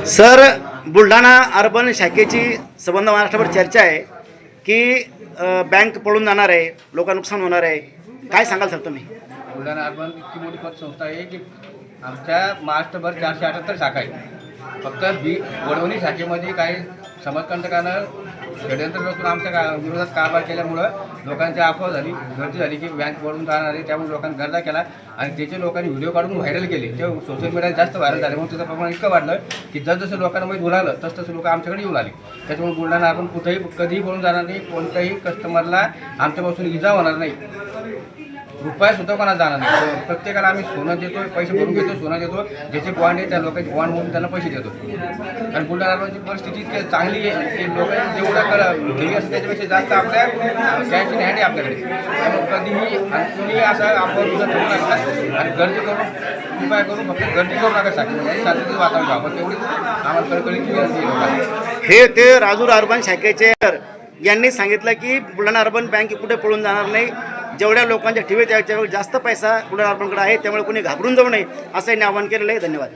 Sir, Buldhana urban शाखेची संबंध महाराष्ट्रभर चर्चा आहे की बँक पळून जाणार आहे, लोकांना नुकसान होणार आहे. काय सांगाल सर तुम्ही? बुलढाणा अर्बन इतकी मोठी पतसंस्था आहे की आमच्या महाराष्ट्रभर 478 शाखा आहेत. फक्त वडवणी शाखेमध्ये काही समाजकंटकानं षडयंत्र रचून आमच्या विरोधात कारभार केल्यामुळं लोकांची अफवा झाली, गर्दी झाली की बँक पळून जाणार आहे. त्यामुळे लोकांनी गर्दा केला आणि त्याचे लोकांनी व्हिडिओ काढून व्हायरल केले. ते सोशल मीडियात जास्त व्हायरल झाले म्हणून त्याचं प्रमाण इतकं वाढलं की जसं लोकांना माहीत उडालं तसं लोक आमच्याकडे येऊ लागले. त्याच्यामुळे बुलढाणा आपण कुठेही कधीही पळून जाणार नाही. कोणत्याही कस्टमरला आमच्यापासून इजा होणार नाही. रुपयासुद्धा कोणाला जाणार नाही. प्रत्येकाला आम्ही सोनं देतो, पैसे भरून घेतो, सोनं देतो. ज्याचे बॉन्ड आहे त्या लोकांचे बॉन्ड म्हणून त्यांना पैसे देतो. आणि बुलढाणाची परिस्थिती इतकी चांगली आहे की लोकांनी जेवढं ठेवी असतं त्याच्यापेक्षा जास्त आपल्या कॅश इन हँड आहे आपल्याकडे. त्यामुळे कधीही आणि कोणीही असा आपण ठेवू नका आणि गर्दी करून उपाय करून फक्त गर्दी करू नका. शांततेचं वातावरण आपण तेवढीच आम्हाला कळकळीची विनंती आहे. हे ते राजूर अर्बन शाखेचे यांनी सांगितलं की बुलढाणा अर्बन बँक कुठे पळून जाणार नाही. जेवढ्या लोकांच्या ठेवी त्याच्यावर जास्त पैसा बुलढाणा अर्बनकडे आहे, त्यामुळे कोणी घाबरून जाऊ नये असं यांनी आवाहन केलेलं आहे. धन्यवाद.